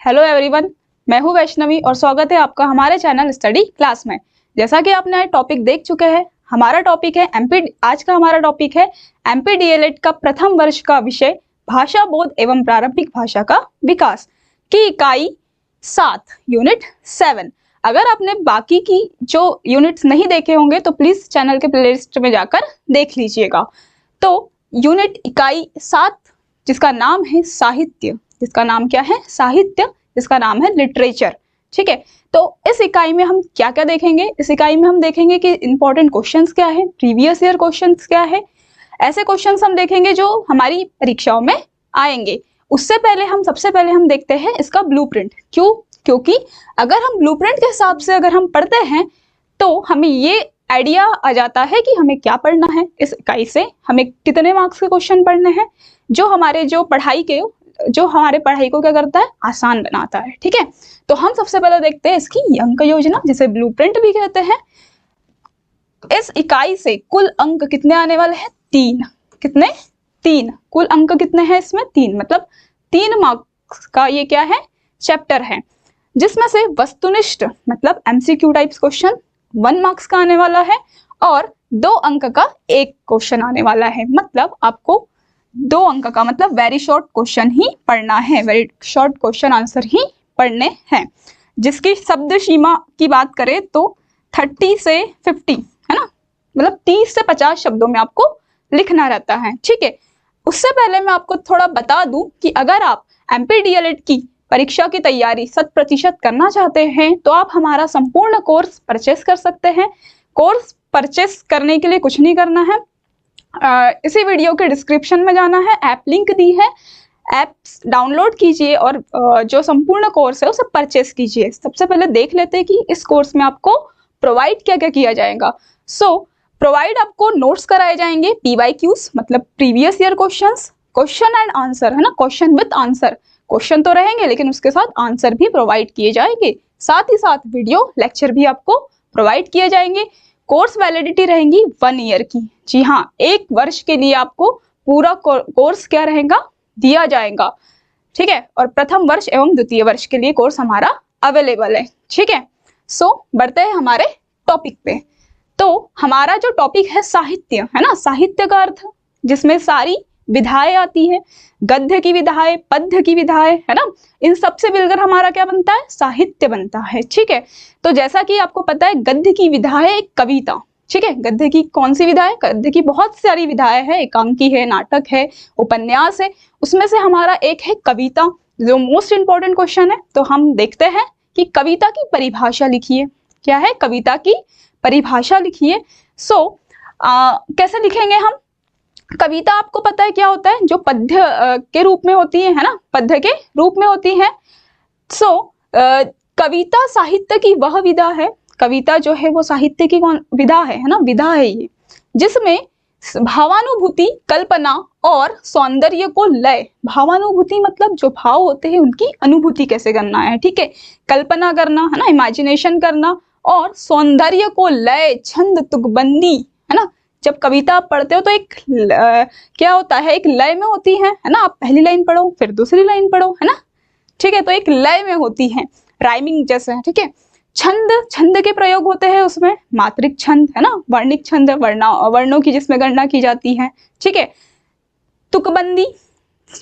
Hello everyone, मैं हूं वैष्णवी और स्वागत है आपका हमारे चैनल स्टडी क्लास में। जैसा कि आपने टॉपिक देख चुके हैं, हमारा टॉपिक है आज का हमारा टॉपिक है एमपी डीएलएड का प्रथम वर्ष का विषय भाषा बोध एवं प्रारंभिक भाषा का विकास की इकाई 7 यूनिट 7। अगर आपने बाकी की जो यूनिट्स नहीं देखे होंगे तो प्लीज चैनल के प्लेलिस्ट में जाकर देख लीजिएगा। तो यूनिट इकाई 7 जिसका नाम है साहित्य, जिसका नाम क्या है साहित्य, जिसका नाम है लिटरेचर। ठीक है, तो इस इकाई में हम क्या क्या देखेंगे? इस इकाई में हम देखेंगे कि इंपॉर्टेंट क्वेश्चंस क्या है, प्रीवियस ईयर क्वेश्चंस क्या है, ऐसे क्वेश्चंस हम देखेंगे जो हमारी परीक्षाओं में आएंगे। उससे पहले सबसे पहले हम देखते हैं इसका ब्लूप्रिंट। क्यों? क्योंकि अगर हम ब्लूप्रिंट के हिसाब से अगर हम पढ़ते हैं तो हमें ये आइडिया आ जाता है कि हमें क्या पढ़ना है, इस इकाई से हमें कितने मार्क्स के क्वेश्चन पढ़ने हैं, जो हमारे पढ़ाई को क्या करता है, आसान बनाता है। ठीक है, तो हम सबसे पहले देखते हैं इसकी अंक योजना, जिसे ब्लूप्रिंट भी कहते हैं। इस इकाई से कुल अंक कितने आने वाले हैं? 3। कितने? 3। कुल अंक कितने हैं इसमें? 3, मतलब 3 मार्क्स का ये क्या है, चैप्टर है, जिसमें से वस्तुनिष्ठ मतलब एमसीक्यू टाइप्स क्वेश्चन 1 मार्क्स का आने वाला है और 2 अंक का एक क्वेश्चन आने वाला है। मतलब आपको 2 अंक का मतलब वेरी शॉर्ट क्वेश्चन ही पढ़ना है, वेरी शॉर्ट क्वेश्चन आंसर ही पढ़ने हैं। जिसकी शब्द सीमा की बात करें तो 30 से 50 है ना, मतलब 30 से 50 शब्दों में आपको लिखना रहता है। ठीक है, उससे पहले मैं आपको थोड़ा बता दूं कि अगर आप एमपी डीएलएड की परीक्षा की तैयारी 100% करना चाहते हैं तो आप हमारा संपूर्ण कोर्स परचेस कर सकते हैं। कोर्स परचेस करने के लिए कुछ नहीं करना है, इसी वीडियो के डिस्क्रिप्शन में जाना है, ऐप लिंक दी है, ऐप्स डाउनलोड कीजिए और जो संपूर्ण कोर्स है उसे परचेस कीजिए। सबसे पहले देख लेते हैं कि इस कोर्स में आपको प्रोवाइड क्या क्या किया जाएगा। प्रोवाइड आपको नोट्स कराए जाएंगे, PYQs मतलब previous year questions, question and answer है ना, क्वेश्चन विद आंसर, क्वेश्चन तो रहेंगे लेकिन उसके साथ आंसर भी प्रोवाइड किए जाएंगे। साथ ही साथ वीडियो लेक्चर भी आपको प्रोवाइड किए जाएंगे। कोर्स वैलिडिटी रहेंगी 1 ईयर की। जी हाँ, 1 वर्ष के लिए आपको पूरा कोर्स क्या रहेगा, दिया जाएगा। ठीक है, और प्रथम वर्ष एवं द्वितीय वर्ष के लिए कोर्स हमारा अवेलेबल है। ठीक है, बढ़ते हैं हमारे टॉपिक पे। तो हमारा जो टॉपिक है साहित्य है ना, साहित्य का अर्थ जिसमें सारी विधाएं आती है, गद्य की विधाएं, पद्य की विधाएं है ना, इन सबसे मिलकर हमारा क्या बनता है, साहित्य बनता है। ठीक है, तो जैसा कि आपको पता है गद्य की विधा है एक कविता। ठीक है, गद्य की कौन सी विधा है? गद्य की बहुत सारी विधाएं है, एकांकी है, नाटक है, उपन्यास है, उसमें से हमारा एक है कविता, जो मोस्ट इंपॉर्टेंट क्वेश्चन है। तो हम देखते हैं कि कविता की परिभाषा लिखिए। क्या है? कविता की परिभाषा लिखिए। कैसे लिखेंगे हम? कविता आपको पता है क्या होता है, जो पद्य के रूप में होती है ना, पद्य के रूप में होती है। कविता साहित्य की वह विधा है, कविता जो है वो साहित्य की कौन विधा है ना, विधा है ये, जिसमें भावानुभूति, कल्पना और सौंदर्य को लय, भावानुभूति मतलब जो भाव होते हैं उनकी अनुभूति कैसे करना है, ठीक है, कल्पना करना है ना, इमेजिनेशन करना, और सौंदर्य को लय, छंद, तुकबंदी है ना। जब कविता आप पढ़ते हो तो एक क्या होता है, एक लय में होती है ना। आप पहली लाइन पढ़ो फिर दूसरी लाइन पढ़ो है ना, ठीक है, तो एक लय में होती है, राइमिंग जैसे। ठीक है, छंद के प्रयोग होते हैं उसमें, मात्रिक छंद है ना, वर्णिक छंद, वर्णों की जिसमें गणना की जाती है। ठीक है, तुकबंदी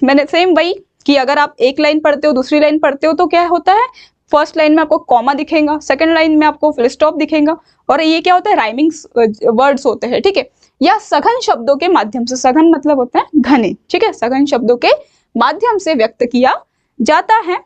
मैंने सेम वही कि अगर आप एक लाइन पढ़ते हो दूसरी लाइन पढ़ते हो तो क्या होता है, फर्स्ट लाइन में आपको कॉमा दिखेगा, सेकंड लाइन में आपको फुल स्टॉप दिखेगा, और ये क्या होता है, राइमिंग वर्ड्स होते हैं। ठीक है, या सघन शब्दों के माध्यम से, सघन मतलब होता है घने, ठीक है, सघन शब्दों के माध्यम से व्यक्त किया जाता है।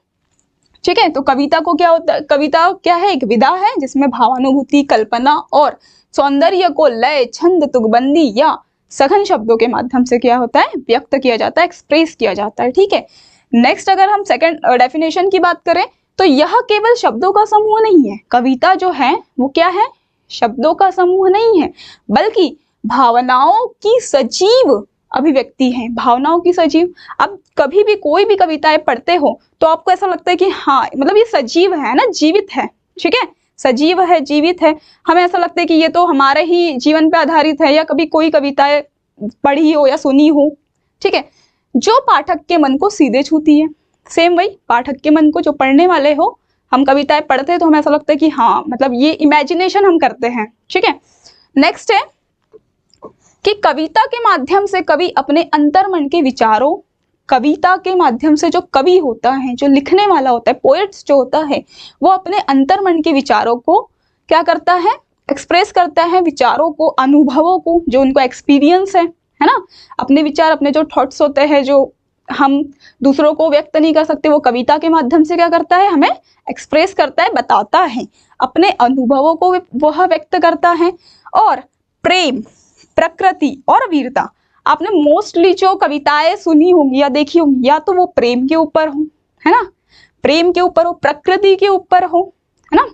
ठीक है, तो कविता को क्या होता है, कविता क्या है, एक विधा है जिसमें भावानुभूति, कल्पना और सौंदर्य को लय, छंद, तुकबंदी या सघन शब्दों के माध्यम से क्या होता है, व्यक्त किया जाता है, एक्सप्रेस किया जाता है। ठीक है, नेक्स्ट अगर हम सेकंड डेफिनेशन की बात करें तो यह केवल शब्दों का समूह नहीं है, कविता जो है वो क्या है, शब्दों का समूह नहीं है, बल्कि भावनाओं की सजीव अभिव्यक्ति है, भावनाओं की सजीव। अब कभी भी कोई भी कविताएं पढ़ते हो तो आपको ऐसा लगता है कि हाँ, मतलब ये सजीव है ना, जीवित है। ठीक है, सजीव है, जीवित है, हमें ऐसा लगता है कि ये तो हमारे ही जीवन पे आधारित है, या कभी कोई कविताएं पढ़ी हो या सुनी हो। ठीक है, जो पाठक के मन को सीधे छूती है, सेम वही पाठक के मन को, जो पढ़ने वाले हो, हम कविताएं पढ़ते हैं तो हमें ऐसा लगता है कि हाँ मतलब ये इमेजिनेशन हम करते हैं, ठीक है। नेक्स्ट है कि कविता के माध्यम से कवि अपने अंतर्मन के विचारों, कविता के माध्यम से जो कवि होता है, जो लिखने वाला होता है, पोएट्स जो होता है, वो अपने अंतर्मन के विचारों को क्या करता है, एक्सप्रेस करता है, विचारों को, अनुभवों को, जो उनको एक्सपीरियंस है ना, अपने विचार, अपने जो थॉट्स होते हैं जो हम दूसरों को व्यक्त नहीं कर सकते, वो कविता के माध्यम से क्या करता है, हमें एक्सप्रेस करता है, बताता है, अपने अनुभवों को वह व्यक्त करता है। और प्रेम, प्रकृति और वीरता, आपने मोस्टली जो कविताएं सुनी होंगी या देखी होंगी, या तो वो प्रेम के ऊपर हो, है ना, प्रेम के ऊपर हो, प्रकृति के ऊपर हो, है ना,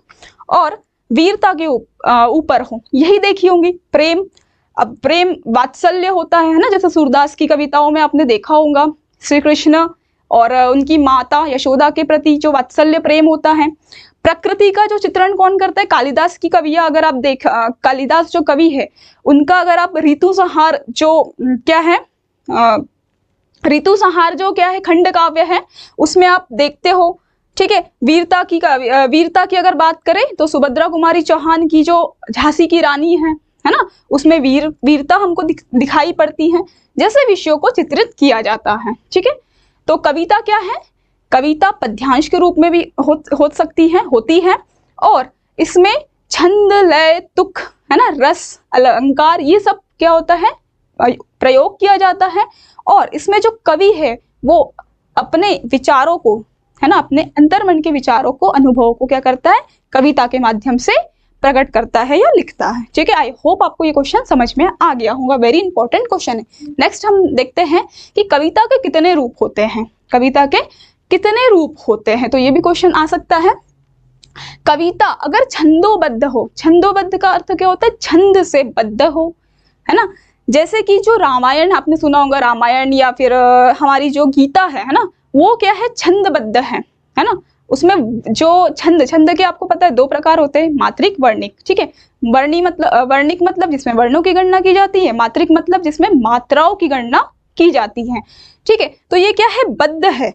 और वीरता के ऊपर हो, यही देखी होंगी। प्रेम, अब प्रेम वात्सल्य होता है ना, जैसे सूरदास की कविताओं में आपने देखा होगा श्री कृष्ण और उनकी माता यशोदा के प्रति जो वात्सल्य प्रेम होता है। प्रकृति का जो चित्रण कौन करता है, कालिदास की कवियां अगर आप कालिदास जो कवि है उनका अगर आप ऋतुसंहार जो क्या है, ऋतुसंहार जो क्या है खंड काव्य है, उसमें आप देखते हो, ठीक है। वीरता की अगर बात करें तो सुभद्रा कुमारी चौहान की जो झांसी की रानी है ना, उसमें वीरता हमको दिखाई पड़ती है, जैसे विषयों को चित्रित किया जाता है, ठीक है। तो कविता क्या है, कविता पद्यांश के रूप में भी होती है, और इसमें छंद, लय, तुक, है ना, रस, अलंकार, ये सब क्या होता है, प्रयोग किया जाता है। और इसमें जो कवि है वो अपने विचारों को, है ना, अपने अंतर्मन के विचारों को, अनुभवों को क्या करता है, कविता के माध्यम से प्रकट करता है या लिखता है, ठीक है। आई होप आपको ये क्वेश्चन समझ में आ गया होगा, वेरी इंपॉर्टेंट क्वेश्चन है। नेक्स्ट हम देखते हैं कि कविता के कितने रूप होते हैं, कविता के कितने रूप होते हैं, तो ये भी क्वेश्चन आ सकता है। कविता अगर छंदोबद्ध हो, छंदोबद्ध का अर्थ क्या होता है, छंद से बद्ध हो, है ना, जैसे कि जो रामायण आपने सुना होगा, रामायण या फिर हमारी जो गीता है ना, वो क्या है, छंदबद्ध है ना। उसमें जो छंद के आपको पता है दो प्रकार होते हैं, मात्रिक, वर्णिक, ठीक है। वर्णिक मतलब जिसमें वर्णों की गणना की जाती है, मात्रिक मतलब जिसमें मात्राओं की गणना की जाती है, ठीक है। तो ये क्या है, बद्ध है,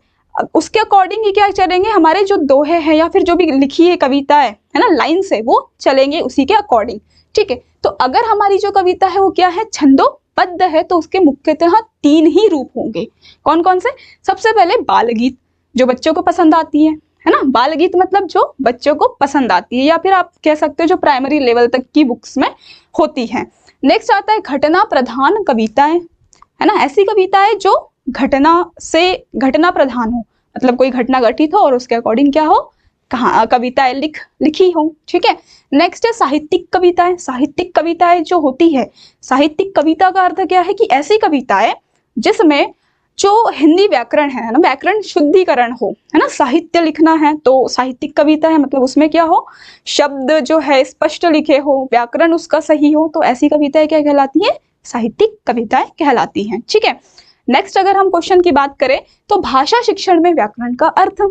उसके अकॉर्डिंग ही क्या चलेंगे, हमारे जो दोहे हैं या फिर जो भी लिखी है कविता है ना, लाइन से वो चलेंगे उसी के अकॉर्डिंग, ठीक है। तो अगर हमारी जो कविता है वो क्या है, छंदोबद्ध है, तो उसके मुख्यतः 3 ही रूप होंगे। कौन कौन से, सबसे पहले बाल गीत, जो बच्चों को पसंद आती है ना, बाल गीत मतलब जो बच्चों को पसंद आती है, या फिर आप कह सकते हो जो प्राइमरी लेवल तक की बुक्स में होती है। नेक्स्ट आता है घटना प्रधान कविताएं, है ना, ऐसी कविताएं जो घटना प्रधान हो, मतलब कोई घटना घटित हो और उसके अकॉर्डिंग क्या हो, कविताएं लिखी हो, ठीक है। नेक्स्ट है साहित्यिक कविताएं। साहित्यिक कविताएं जो होती है, साहित्यिक कविता का अर्थ क्या है कि ऐसी कविताएं जिसमें जो हिंदी व्याकरण है ना, व्याकरण शुद्धिकरण हो, है ना, साहित्य लिखना है तो साहित्यिक कविता है, मतलब उसमें क्या हो, शब्द जो है स्पष्ट लिखे हो, व्याकरण उसका सही हो, तो ऐसी कविताएं क्या कहलाती है, साहित्यिक कविताएं कहलाती हैं, ठीक है। नेक्स्ट अगर हम क्वेश्चन की बात करें तो भाषा शिक्षण में व्याकरण का अर्थ,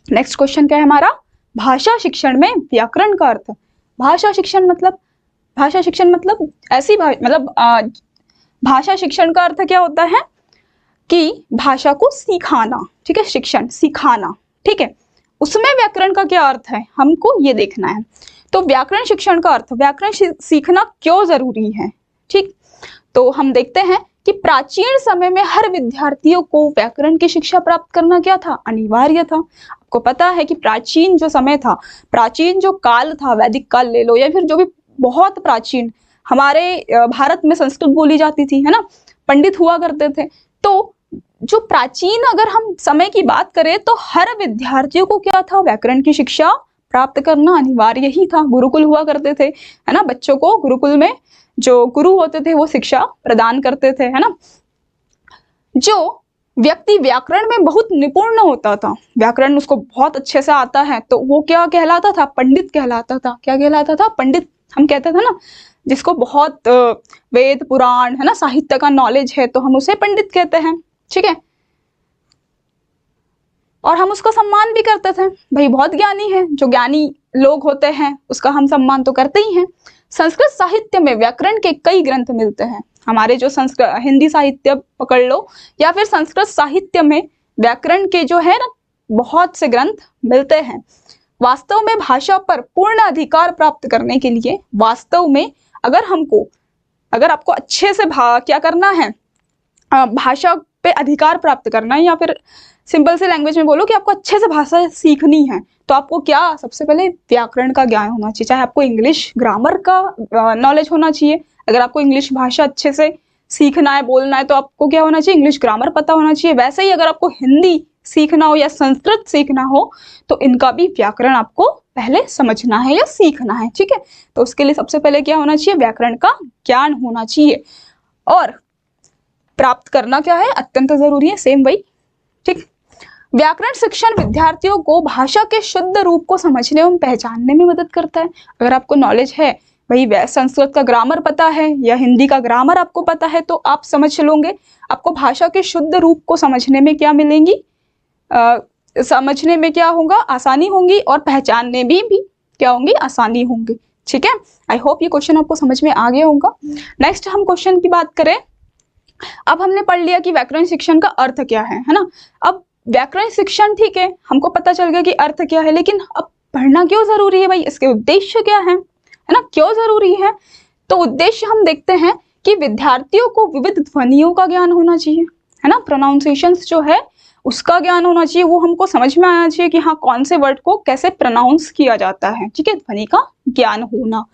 नेक्स्ट क्वेश्चन क्या है हमारा, भाषा शिक्षण में व्याकरण का अर्थ। भाषा शिक्षण मतलब ऐसी भाषा शिक्षण का अर्थ क्या होता है कि भाषा को सिखाना, ठीक है, शिक्षण सिखाना, ठीक है। उसमें व्याकरण का क्या अर्थ है, हमको ये देखना है। तो व्याकरण शिक्षण का अर्थ, व्याकरण सीखना क्यों जरूरी है, ठीक। तो हम देखते हैं कि प्राचीन समय में हर विद्यार्थियों को व्याकरण की शिक्षा प्राप्त करना क्या था, अनिवार्य था। आपको पता है कि प्राचीन जो समय था, प्राचीन जो काल था, वैदिक काल ले लो या फिर जो भी बहुत प्राचीन, हमारे भारत में संस्कृत बोली जाती थी, है ना, पंडित हुआ करते थे। तो जो प्राचीन अगर हम समय की बात करें तो हर विद्यार्थियों को क्या था, व्याकरण की शिक्षा प्राप्त करना अनिवार्य ही था। गुरुकुल हुआ करते थे, है ना, बच्चों को गुरुकुल में जो गुरु होते थे वो शिक्षा प्रदान करते थे, है ना। जो व्यक्ति व्याकरण में बहुत निपुण होता था, व्याकरण उसको बहुत अच्छे से आता है, तो वो क्या कहलाता था, पंडित कहलाता था। क्या कहलाता था, पंडित। हम कहते थे ना, जिसको बहुत वेद पुराण, है ना, साहित्य का नॉलेज है, तो हम उसे पंडित कहते हैं, ठीक है। और हम उसको सम्मान भी करते थे, भाई बहुत ज्ञानी है, जो ज्ञानी लोग होते हैं उसका हम सम्मान तो करते ही हैं। संस्कृत साहित्य में व्याकरण के कई ग्रंथ मिलते हैं। हमारे जो संस्कृत हिंदी साहित्य पकड़ लो या फिर संस्कृत साहित्य में व्याकरण के जो है ना बहुत से ग्रंथ मिलते हैं। वास्तव में भाषा पर पूर्ण अधिकार प्राप्त करने के लिए वास्तव में अगर आपको अच्छे से क्या करना है, भाषा पे अधिकार प्राप्त करना है, या फिर सिंपल से लैंग्वेज में बोलो कि आपको अच्छे से भाषा सीखनी है, तो आपको क्या सबसे पहले व्याकरण का ज्ञान होना चाहिए। चाहे आपको इंग्लिश ग्रामर का नॉलेज होना चाहिए, अगर आपको इंग्लिश भाषा अच्छे से सीखना है, बोलना है, तो आपको क्या होना चाहिए, इंग्लिश ग्रामर पता होना चाहिए। वैसे ही अगर आपको हिंदी सीखना हो या संस्कृत सीखना हो तो इनका भी व्याकरण आपको पहले समझना है या सीखना है, ठीक है। तो उसके लिए सबसे पहले क्या होना चाहिए, व्याकरण का ज्ञान होना चाहिए, और प्राप्त करना क्या है, अत्यंत जरूरी है, सेम वही, ठीक। व्याकरण शिक्षण विद्यार्थियों को भाषा के शुद्ध रूप को समझने एवं पहचानने में मदद करता है। अगर आपको नॉलेज है, भाई संस्कृत का ग्रामर पता है या हिंदी का ग्रामर आपको पता है, तो आप समझ लोगे, आपको भाषा के शुद्ध रूप को समझने में क्या मिलेंगी, समझने में क्या होगा, आसानी होंगी, और पहचानने में भी क्या होंगी, आसानी होंगी, ठीक है। आई होप ये क्वेश्चन आपको समझ में आ गया होगा। नेक्स्ट हम क्वेश्चन की बात करें। अब हमने पढ़ लिया कि व्याकरण शिक्षण का अर्थ क्या है ना। अब व्याकरण शिक्षण ठीक है, हमको पता चल गया कि अर्थ क्या है, लेकिन अब पढ़ना क्यों जरूरी है भाई, इसके उद्देश्य क्या है ना, क्यों जरूरी है। तो उद्देश्य हम देखते हैं कि विद्यार्थियों को विविध ध्वनियों का ज्ञान होना चाहिए, है ना, प्रोनाउंसिएशंस जो है उसका ज्ञान होना चाहिए, वो हमको समझ में आना चाहिए कि हाँ कौन से वर्ड को कैसे प्रोनाउंस किया जाता है, ठीक है, ध्वनि का ज्ञान होना।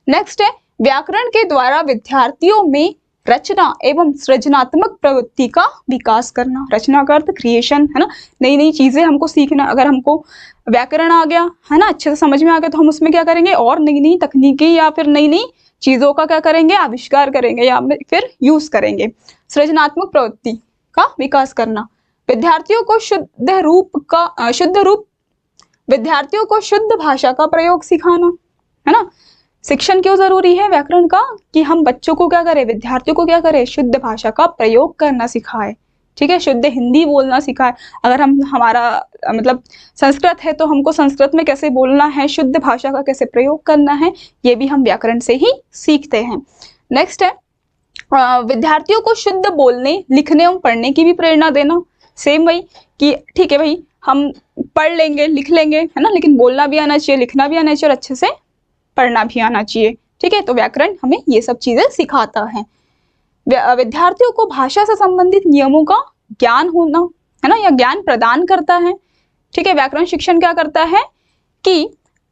नेक्स्ट है, व्याकरण के द्वारा विद्यार्थियों में रचना एवं सृजनात्मक प्रवृत्ति का विकास करना। रचना का अर्थ क्रिएशन, है ना, नई नई चीजें हमको सीखना। अगर हमको व्याकरण आ गया, है ना, अच्छे से समझ में आ गया, तो हम उसमें क्या करेंगे, और नई नई तकनीकी या फिर नई नई चीजों का क्या करेंगे, आविष्कार करेंगे या फिर यूज करेंगे। सृजनात्मक प्रवृत्ति का विकास करना, विद्यार्थियों को विद्यार्थियों को शुद्ध भाषा का प्रयोग सिखाना, है ना। शिक्षण क्यों जरूरी है व्याकरण का, कि हम बच्चों को क्या करें, विद्यार्थियों को क्या करें, शुद्ध भाषा का प्रयोग करना सिखाए, ठीक है, शुद्ध हिंदी बोलना सिखाए। अगर हमारा मतलब संस्कृत है, तो हमको संस्कृत में कैसे बोलना है, शुद्ध भाषा का कैसे प्रयोग करना है, ये भी हम व्याकरण से ही सीखते हैं। नेक्स्ट है, विद्यार्थियों को शुद्ध बोलने, लिखने एवं पढ़ने की भी प्रेरणा देना। सेम वही कि ठीक है भाई, हम पढ़ लेंगे, लिख लेंगे, है ना, लेकिन बोलना भी आना चाहिए, लिखना भी आना चाहिए, और अच्छे से पढ़ना भी आना चाहिए, ठीक है। तो व्याकरण हमें ये सब चीजें सिखाता है। विद्यार्थियों को भाषा से संबंधित नियमों का ज्ञान होना, है ना, या ज्ञान प्रदान करता है, ठीक है। व्याकरण शिक्षण क्या करता है कि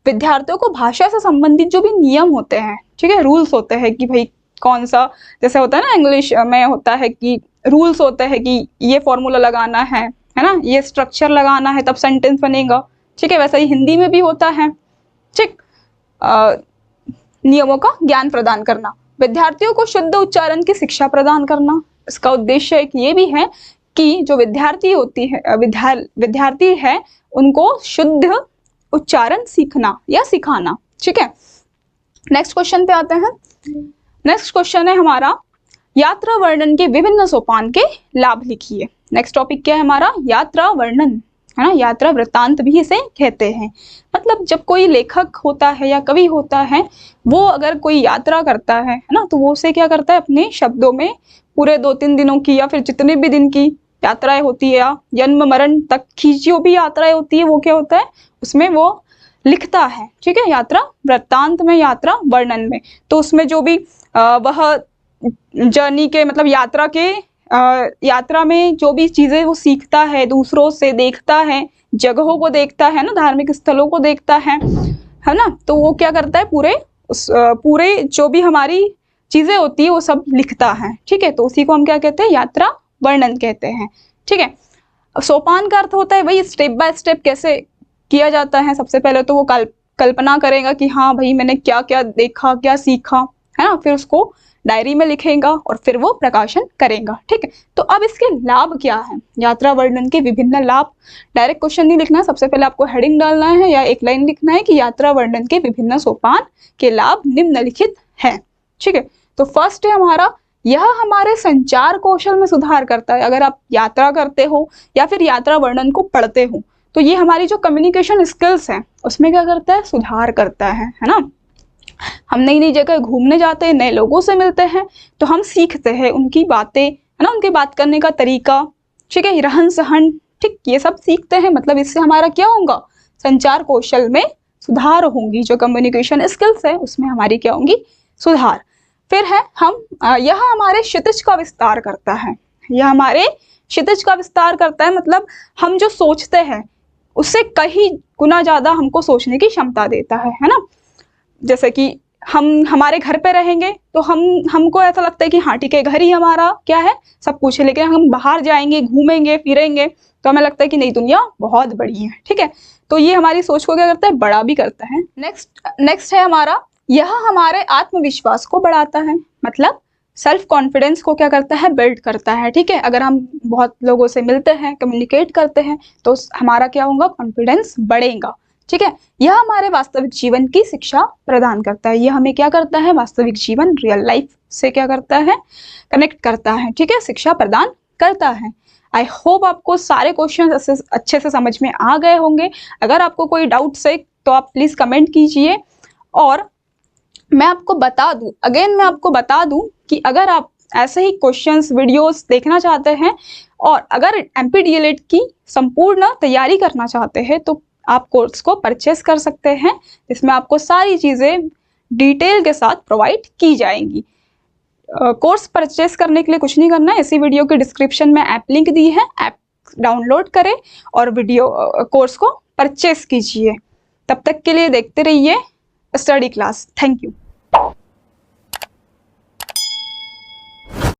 विद्यार्थियों को भाषा से संबंधित जो भी नियम होते हैं, ठीक है, रूल्स होते हैं कि भाई कौन सा, जैसे होता है ना इंग्लिश में होता है कि रूल्स होते हैं कि ये फॉर्मूला लगाना है ना, ये स्ट्रक्चर लगाना है तब सेंटेंस बनेगा, ठीक है। वैसा ही हिंदी में भी होता है, ठीक। नियमों का ज्ञान प्रदान करना, विद्यार्थियों को शुद्ध उच्चारण की शिक्षा प्रदान करना। इसका उद्देश्य एक ये भी है कि जो विद्यार्थी होती है, विद्यार्थी है, उनको शुद्ध उच्चारण सीखना या सिखाना, ठीक है। नेक्स्ट क्वेश्चन पे आते हैं। नेक्स्ट क्वेश्चन है हमारा, यात्रा वर्णन के विभिन्न सोपान के लाभ लिखिए। नेक्स्ट टॉपिक क्या है हमारा, यात्रा वर्णन, है ना, यात्रा वृत्तांत भी इसे कहते हैं। मतलब जब कोई लेखक होता है या कवि होता है, वो अगर कोई यात्रा करता है ना, तो वो उसे क्या करता है, अपने शब्दों में पूरे 2-3 दिनों की या फिर जितने भी दिन की यात्राएं होती है, या जन्म मरण तक की जो भी यात्राएं होती है, वो क्या होता है, उसमें वो लिखता है, ठीक है, यात्रा वृत्तांत में, यात्रा वर्णन में। तो उसमें जो भी वह जर्नी के मतलब यात्रा में जो भी चीजें वो सीखता है, दूसरों से देखता है, जगहों को देखता है ना, धार्मिक स्थलों को देखता है ना, तो वो क्या करता है, पूरे जो भी हमारी चीजें होती है वो सब लिखता है, ठीक है। तो उसी को हम क्या कहते हैं, यात्रा वर्णन कहते हैं, ठीक है। सोपान का अर्थ होता है वही स्टेप बाय स्टेप कैसे किया जाता है। सबसे पहले तो वो कल्पना करेगा कि हाँ भाई मैंने क्या क्या देखा, क्या सीखा, है ना, फिर उसको डायरी में लिखेगा और फिर वो प्रकाशन करेगा, ठीक है। तो अब इसके लाभ क्या है, यात्रा वर्णन के विभिन्न लाभ। डायरेक्ट क्वेश्चन नहीं लिखना है, सबसे पहले आपको हेडिंग डालना है या एक लाइन लिखना है कि यात्रा वर्णन के विभिन्न सोपान के लाभ निम्नलिखित हैं, ठीक है। तो फर्स्ट है हमारा, यह हमारे संचार कौशल में सुधार करता है। अगर आप यात्रा करते हो या फिर यात्रा वर्णन को पढ़ते हो, तो ये हमारी जो कम्युनिकेशन स्किल्स है उसमें क्या करता है, सुधार करता है ना। हम नई नई जगह घूमने जाते हैं, नए लोगों से मिलते हैं, तो हम सीखते हैं उनकी बातें, है ना, उनके बात करने का तरीका, ठीक है, रहन सहन, ठीक, ये सब सीखते हैं, मतलब इससे हमारा क्या होगा, संचार कौशल में सुधार होंगी, जो कम्युनिकेशन स्किल्स है उसमें हमारी क्या होंगी, सुधार। फिर है यह हमारे क्षितिज का विस्तार करता है, यह हमारे क्षितिज का विस्तार करता है, मतलब हम जो सोचते हैं उससे कहीं गुना ज्यादा हमको सोचने की क्षमता देता है ना। जैसे कि हम हमारे घर पे रहेंगे तो हमको ऐसा लगता है कि हाँ ठीक है, घर ही हमारा क्या है, सब कुछ है, लेकिन हम बाहर जाएंगे, घूमेंगे फिरेंगे तो हमें लगता है कि नहीं, दुनिया बहुत बड़ी है, ठीक है। तो ये हमारी सोच को क्या करता है, बड़ा भी करता है। नेक्स्ट है हमारा, यह हमारे आत्मविश्वास को बढ़ाता है, मतलब सेल्फ कॉन्फिडेंस को क्या करता है, बिल्ड करता है, ठीक है। अगर हम बहुत लोगों से मिलते हैं, कम्युनिकेट करते हैं तो हमारा क्या होगा, कॉन्फिडेंस बढ़ेगा, ठीक है। यह हमारे वास्तविक जीवन की शिक्षा प्रदान करता है, यह हमें क्या करता है, वास्तविक जीवन, रियल लाइफ से क्या करता है, कनेक्ट करता है, ठीक है, शिक्षा प्रदान करता है। आई होप आपको सारे क्वेश्चन अच्छे से समझ में आ गए होंगे। अगर आपको कोई डाउट्स है तो आप प्लीज कमेंट कीजिए। और मैं आपको बता दूं कि अगर आप ऐसे ही क्वेश्चंस वीडियोस देखना चाहते हैं और अगर MPDLED की संपूर्ण तैयारी करना चाहते हैं तो आप कोर्स को परचेस कर सकते हैं, जिसमें आपको सारी चीज़ें डिटेल के साथ प्रोवाइड की जाएंगी। कोर्स परचेस करने के लिए कुछ नहीं करना है, इसी वीडियो के डिस्क्रिप्शन में ऐप लिंक दी है, ऐप डाउनलोड करें और कोर्स को परचेस कीजिए। तब तक के लिए देखते रहिए स्टडी क्लास। Thank you.